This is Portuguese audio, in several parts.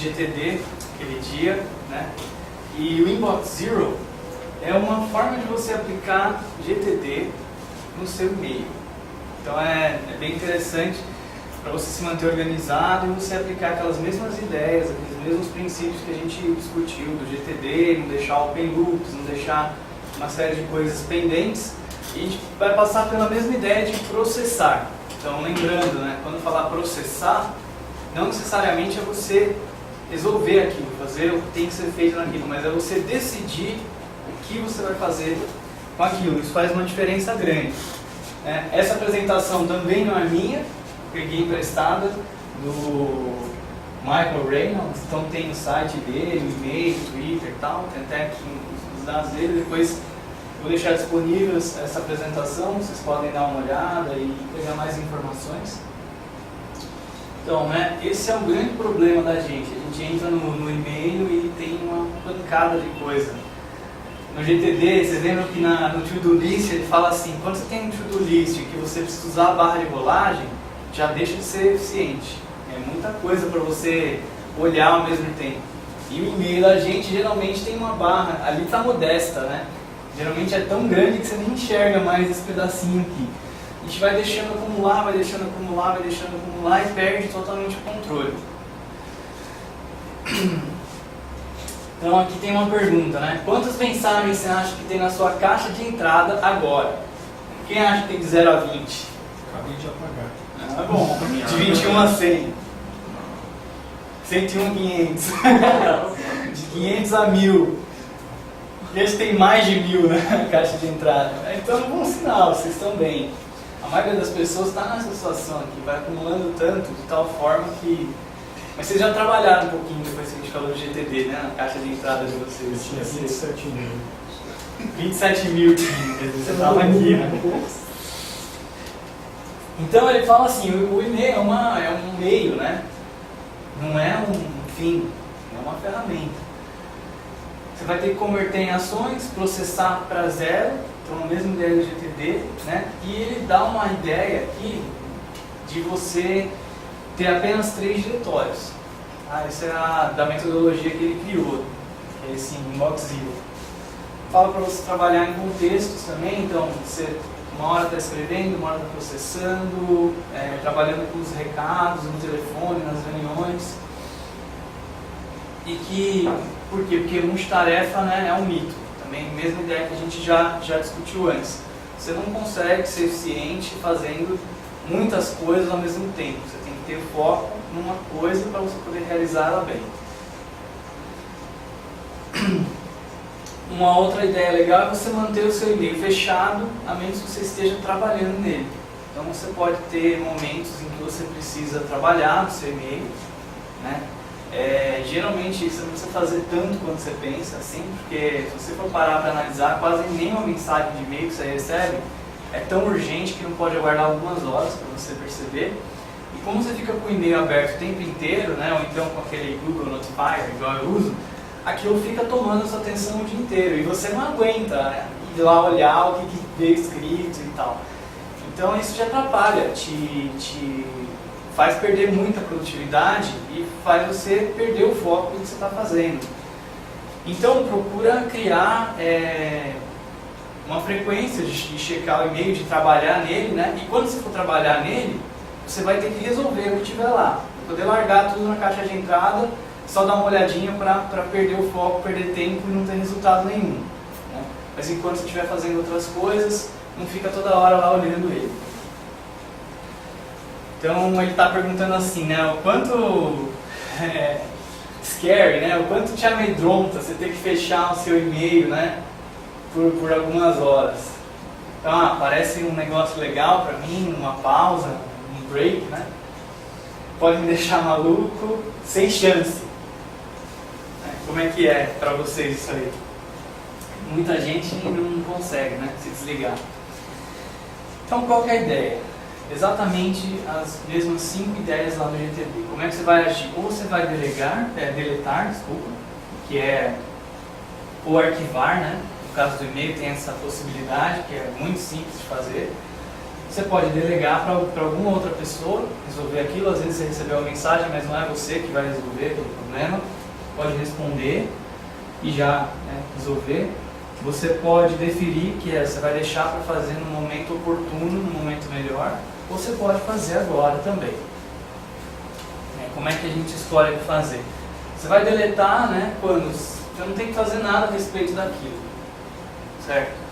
GTD aquele dia, né? E o Inbox Zero é uma forma de você aplicar GTD no seu e-mail. Então é bem interessante para você se manter organizado e você aplicar aquelas mesmas ideias, aqueles mesmos princípios que a gente discutiu do GTD, não deixar open loops, não deixar uma série de coisas pendentes. E a gente vai passar pela mesma ideia de processar. Então, lembrando, né, quando falar processar, não necessariamente é você resolver aquilo, fazer o que tem que ser feito naquilo, mas é você decidir o que você vai fazer com aquilo. Isso faz uma diferença grande. Essa apresentação também não é minha, peguei emprestada do Michael Reynolds, então tem no site dele, no e-mail, Twitter e tal, tem até aqui os dados dele. Depois vou deixar disponível essa apresentação, vocês podem dar uma olhada e pegar mais informações. Então, né, esse é o grande problema da gente. A gente entra no e-mail e tem uma pancada de coisa. No GTD, vocês lembram que no to-do list ele fala assim, quando você tem um to-do list que você precisa usar a barra de rolagem, já deixa de ser eficiente. É muita coisa para você olhar ao mesmo tempo. E o e-mail da gente geralmente tem uma barra, ali está modesta, né? Geralmente é tão grande que você nem enxerga mais esse pedacinho aqui. A gente vai deixando acumular, vai deixando acumular, vai deixando acumular e perde totalmente o controle. Então aqui tem uma pergunta, né? Quantas mensagens você acha que tem na sua caixa de entrada agora? Quem acha que tem de 0 a 20? Acabei de apagar. Ah, bom. De 21 a 100. 101 a 500. De 500 a 1000. Eles têm mais de 1000 na caixa de entrada. Então é um bom sinal, vocês estão bem. A maioria das pessoas está nessa situação aqui, vai acumulando tanto, de tal forma que... Mas vocês já trabalharam um pouquinho depois que a gente falou do GTD, né? Na caixa de entrada de vocês. Eu tinha 27 mil. 27 mil, você estava aqui, né? Então ele fala assim, o e-mail é um meio, né? Não é um fim, é uma ferramenta. Você vai ter que converter em ações, processar para zero, então a mesma ideia do GTD, né? E ele dá uma ideia aqui de você ter apenas 3 diretórios. Essa é da metodologia que ele criou, que é esse Inbox Zero. Fala para você trabalhar em contextos também, então você uma hora está escrevendo, uma hora está processando, trabalhando com os recados no telefone, nas reuniões. E que, por quê? Porque multitarefa, né, é um mito. Também a mesma ideia que a gente já discutiu antes. Você não consegue ser eficiente fazendo muitas coisas ao mesmo tempo. Você tem que ter foco numa coisa para você poder realizar ela bem. Uma outra ideia legal é você manter o seu e-mail fechado, a menos que você esteja trabalhando nele. Então você pode ter momentos em que você precisa trabalhar no seu e-mail, né? Geralmente você não precisa fazer tanto quanto você pensa, assim, porque se você for parar para analisar, quase nenhuma mensagem de e-mail que você recebe é tão urgente que não pode aguardar algumas horas para você perceber. E como você fica com o e-mail aberto o tempo inteiro, né, ou então com aquele Google Notifier, igual eu uso, aquilo fica tomando a sua atenção o dia inteiro e você não aguenta, né, ir lá olhar o que veio escrito e tal. Então isso te atrapalha, te faz perder muita produtividade e faz você perder o foco do que você está fazendo. Então procura criar uma frequência de checar o e-mail, de trabalhar nele, né? E quando você for trabalhar nele, você vai ter que resolver o que tiver lá. Poder largar tudo na caixa de entrada, só dar uma olhadinha para perder o foco, perder tempo e não ter resultado nenhum, né? Mas enquanto você estiver fazendo outras coisas, não fica toda hora lá olhando ele. Então ele está perguntando assim, né, o quanto scary, né, o quanto te amedronta você ter que fechar o seu e-mail, né, por algumas horas. Então, parece um negócio legal para mim, uma pausa, um break, né, pode me deixar maluco, sem chance. Como é que é para vocês isso aí? Muita gente não consegue, né, se desligar. Então qual que é a ideia? Exatamente as mesmas 5 ideias lá no GTD. Como é que você vai agir? Ou você vai deletar, que é ou arquivar, né? No caso do e-mail tem essa possibilidade, que é muito simples de fazer. Você pode delegar para alguma outra pessoa resolver aquilo. Às vezes você recebeu uma mensagem, mas não é você que vai resolver aquele problema. Pode responder e já resolver. Você pode deferir, que você vai deixar para fazer no momento oportuno, no momento melhor, ou você pode fazer agora também. Como é que a gente escolhe o que fazer? Você vai deletar, quando você não tem que fazer nada a respeito daquilo, certo?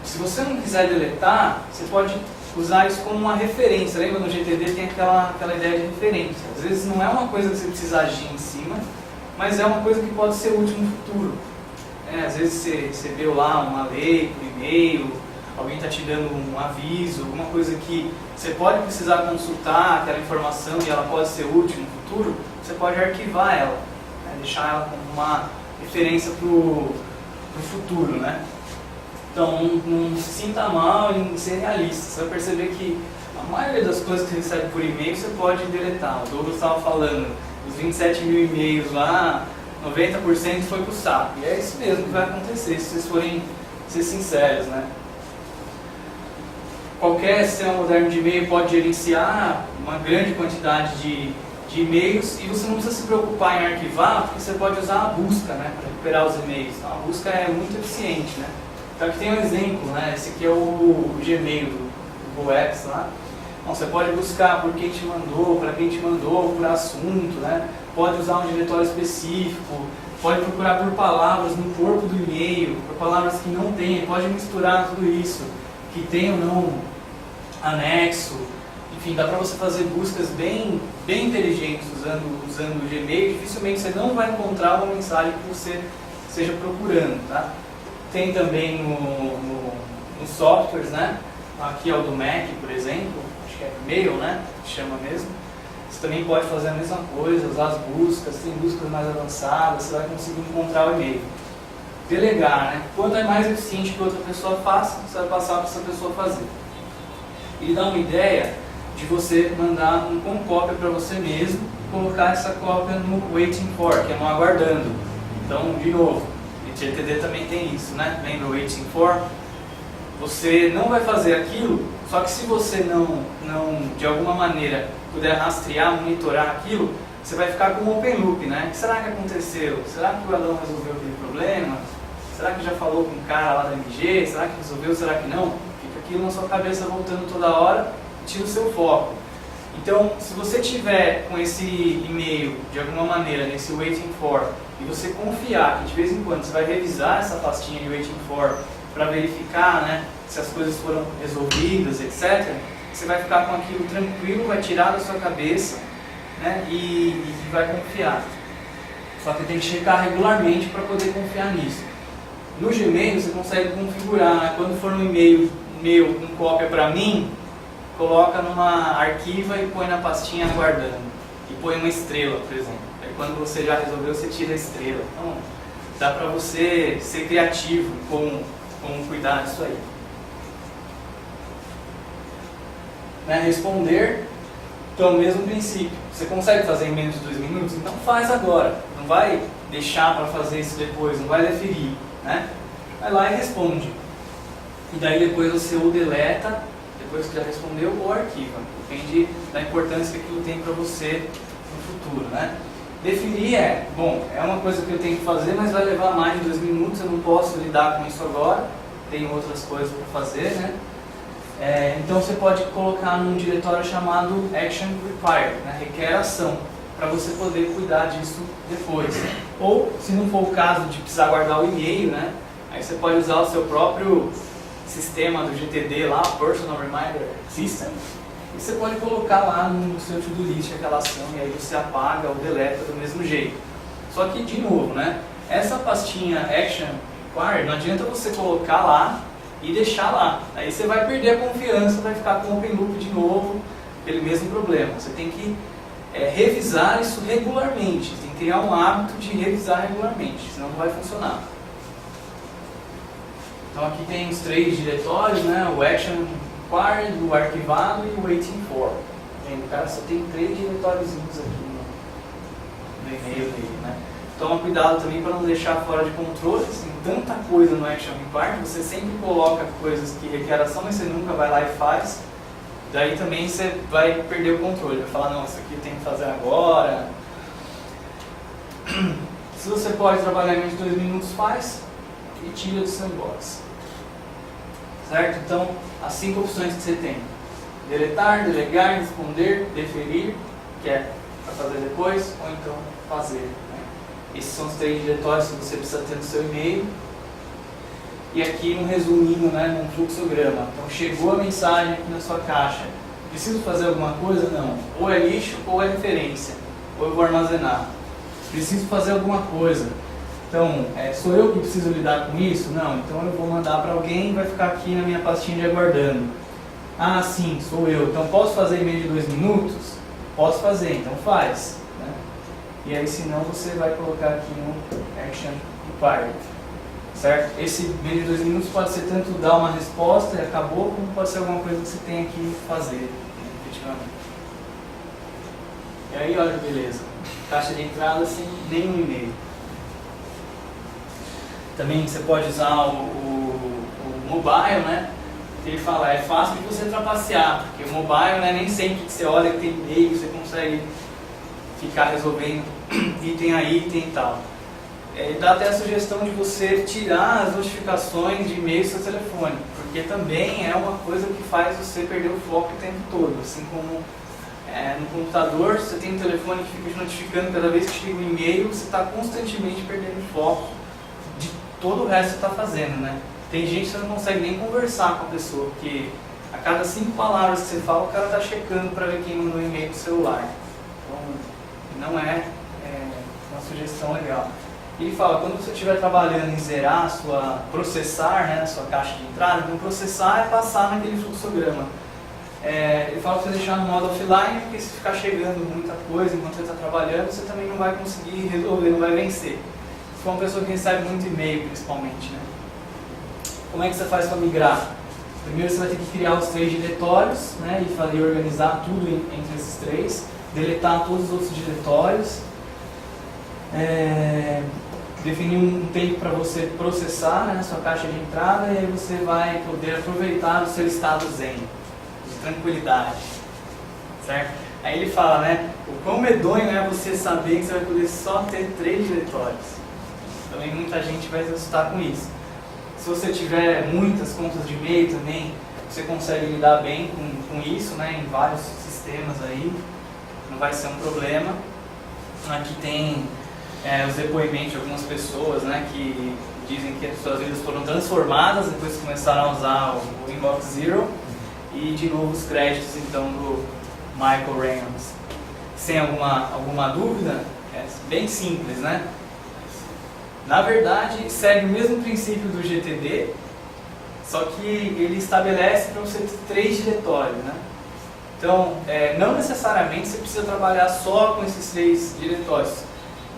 Se você não quiser deletar, você pode usar isso como uma referência. Lembra, no GTD tem aquela ideia de referência. Às vezes não é uma coisa que você precisa agir em cima, mas é uma coisa que pode ser útil no futuro. Às vezes você recebeu lá uma lei por e-mail, alguém está te dando um aviso, alguma coisa que você pode precisar consultar aquela informação e ela pode ser útil no futuro, você pode arquivar ela, deixar ela como uma referência para o futuro, Então não se sinta mal em ser realista. Você vai perceber que a maioria das coisas que você recebe por e-mail você pode deletar. O Douglas estava falando, os 27 mil e-mails lá, 90% foi pro saco. E é isso mesmo que vai acontecer, se vocês forem ser sinceros, Qualquer sistema moderno de e-mail pode gerenciar uma grande quantidade de e-mails e você não precisa se preocupar em arquivar, porque você pode usar a busca, para recuperar os e-mails. Então, a busca é muito eficiente, Então aqui tem um exemplo, Esse aqui é o Gmail do Google Apps lá. Então, você pode buscar por quem te mandou, para quem te mandou, por assunto, Pode usar um diretório específico, pode procurar por palavras no corpo do e-mail, por palavras que não tem, pode misturar tudo isso, que tem ou não anexo. Enfim, dá para você fazer buscas bem inteligentes usando o Gmail. Dificilmente você não vai encontrar uma mensagem que você esteja procurando, Tem também nos softwares, Aqui é o do Mac, por exemplo, acho que é Mail, que chama mesmo. Você também pode fazer a mesma coisa, usar as buscas, tem buscas mais avançadas, você vai conseguir encontrar o e-mail. Delegar, Quanto é mais eficiente que outra pessoa faça, você vai passar para essa pessoa fazer. Ele dá uma ideia de você mandar com cópia para você mesmo, colocar essa cópia no waiting for, que é no aguardando. Então, de novo, o GTD também tem isso, Lembra o waiting for? Você não vai fazer aquilo, só que se você não de alguma maneira puder rastrear, monitorar aquilo, você vai ficar com um open loop, O que será que aconteceu? Será que o Adão resolveu aquele problema? Será que já falou com o cara lá da MG? Será que resolveu? Será que não? Fica aquilo na sua cabeça voltando toda hora e tira o seu foco. Então, se você tiver com esse e-mail, de alguma maneira, nesse waiting for, e você confiar que de vez em quando você vai revisar essa pastinha de waiting for para verificar, se as coisas foram resolvidas, etc., você vai ficar com aquilo tranquilo, vai tirar da sua cabeça, e vai confiar. Só que tem que checar regularmente para poder confiar nisso. No Gmail você consegue configurar, quando for um e-mail meu com cópia para mim, coloca numa arquiva e põe na pastinha aguardando. E põe uma estrela, por exemplo. Aí quando você já resolveu, você tira a estrela. Então, dá para você ser criativo com cuidar disso aí. Responder, então, o mesmo princípio. Você consegue fazer em menos de 2 minutos? Então faz agora. Não vai deixar para fazer isso depois, não vai deferir. Vai lá e responde. E daí depois você ou deleta, depois que já respondeu, ou arquiva. Depende da importância que aquilo tem para você no futuro. Definir é uma coisa que eu tenho que fazer, mas vai levar mais de 2 minutos, eu não posso lidar com isso agora, tenho outras coisas para fazer, então você pode colocar num diretório chamado Action Required, requer ação, para você poder cuidar disso depois. Ou, se não for o caso de precisar guardar o e-mail, aí você pode usar o seu próprio sistema do GTD lá, Personal Reminder System, e você pode colocar lá no seu to-do list aquela ação e aí você apaga ou deleta do mesmo jeito. Só que, de novo, essa pastinha Action Required, não adianta você colocar lá e deixar lá. Aí você vai perder a confiança, vai ficar com o open loop de novo, aquele mesmo problema. Você tem que revisar isso regularmente, você tem que criar um hábito de revisar regularmente, senão não vai funcionar. Então aqui tem os 3 diretórios, o Action Required, o arquivado e o Waiting For. O cara só tem 3 diretóriozinhos aqui no e-mail dele. toma cuidado também para não deixar fora de controle, assim, tanta coisa no Action Report, você sempre coloca coisas que requerem ação, mas você nunca vai lá e faz, daí também você vai perder o controle, vai falar, não, isso aqui tem que fazer agora. Se você pode trabalhar em menos de 2 minutos, faz e tira do seu inbox. Certo? Então, as 5 opções que você tem: deletar, delegar, responder, deferir, que é para fazer depois, ou então fazer. Né? Esses são os 3 diretórios que você precisa ter no seu e-mail. E aqui um resuminho, né, num fluxograma. Então, chegou a mensagem aqui na sua caixa. Preciso fazer alguma coisa? Não. Ou é lixo ou é referência. Ou eu vou armazenar. Preciso fazer alguma coisa. Então, sou eu que preciso lidar com isso? Não. Então eu vou mandar para alguém e vai ficar aqui na minha pastinha de aguardando. Ah, sim, sou eu. Então posso fazer em menos de 2 minutos? Posso fazer, então faz. Né? E aí, se não, você vai colocar aqui no Action Required. Certo? Esse menos de 2 minutos pode ser tanto dar uma resposta e acabou, como pode ser alguma coisa que você tem que fazer, efetivamente. E aí, olha que beleza. Caixa de entrada sem nenhum e-mail. Também você pode usar o mobile, né? Ele fala, é fácil de você trapacear, porque o mobile, né, nem sempre que você olha que tem e-mail, você consegue ficar resolvendo item a item e tal. Ele dá até a sugestão de você tirar as notificações de e-mail do seu telefone, porque também é uma coisa que faz você perder o foco o tempo todo, assim como no computador, você tem um telefone que fica te notificando cada vez que chega um e-mail, você está constantemente perdendo o foco de todo o resto que você está fazendo, né? Tem gente que você não consegue nem conversar com a pessoa, porque a cada 5 palavras que você fala, o cara está checando para ver quem mandou um e-mail do celular. Então, não é uma sugestão legal. Ele fala, quando você estiver trabalhando em zerar processar, né, a sua caixa de entrada, então processar é passar naquele fluxograma. Ele fala para você deixar no modo offline, porque se ficar chegando muita coisa enquanto você está trabalhando, você também não vai conseguir resolver, não vai vencer. Se for uma pessoa que recebe muito e-mail, principalmente, né? Como é que você faz para migrar? Primeiro você vai ter que criar os 3 diretórios, né, e organizar tudo entre esses 3, deletar todos os outros diretórios, definir um tempo para você processar, né, a sua caixa de entrada, e aí você vai poder aproveitar o seu estado zen, de tranquilidade, certo? Aí ele fala, né, o quão medonho é você saber que você vai poder só ter 3 diretórios. Também muita gente vai se assustar com isso. Se você tiver muitas contas de e-mail também, você consegue lidar bem com isso, né, em vários sistemas aí, não vai ser um problema. Aqui tem os depoimentos de algumas pessoas, né, que dizem que as suas vidas foram transformadas depois que começaram a usar o Inbox Zero, e de novo os créditos então do Michael Reynolds. Sem alguma dúvida, é bem simples, né? Na verdade, segue o mesmo princípio do GTD, só que ele estabelece para você ter 3 diretórios, né? Então, não necessariamente você precisa trabalhar só com esses 3 diretórios.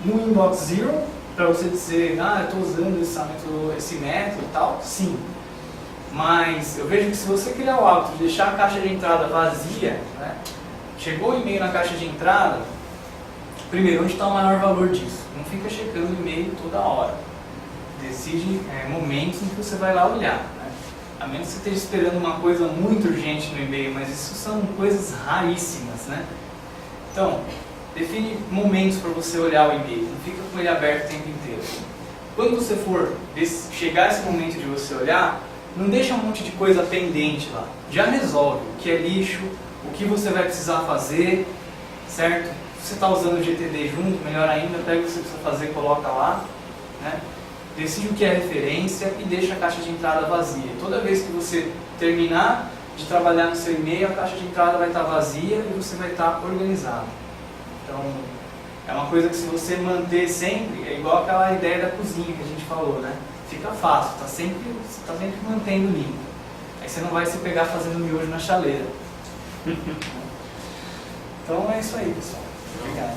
No Inbox Zero, para você dizer, eu estou usando esse método e tal, sim. Mas eu vejo que se você criar o hábito de deixar a caixa de entrada vazia, né? Chegou o e-mail na caixa de entrada, primeiro, onde está o maior valor disso? Não fica checando o e-mail toda hora. Decide momentos em que você vai lá olhar, né? A menos que você esteja esperando uma coisa muito urgente no e-mail, mas isso são coisas raríssimas, né? Então, define momentos para você olhar o e-mail, não fica com ele aberto o tempo inteiro. Quando você for chegar a esse momento de você olhar, não deixa um monte de coisa pendente lá. Já resolve o que é lixo, o que você vai precisar fazer, certo? Se você está usando o GTD junto, melhor ainda, pega o que você precisa fazer e coloca lá, né? Decide o que é referência e deixa a caixa de entrada vazia. Toda vez que você terminar de trabalhar no seu e-mail, a caixa de entrada vai estar vazia e você vai estar organizado. Então, é uma coisa que se você manter sempre, é igual aquela ideia da cozinha que a gente falou, né? Fica fácil, você está sempre mantendo limpo. Aí você não vai se pegar fazendo miojo na chaleira. Então é isso aí, pessoal. Obrigado.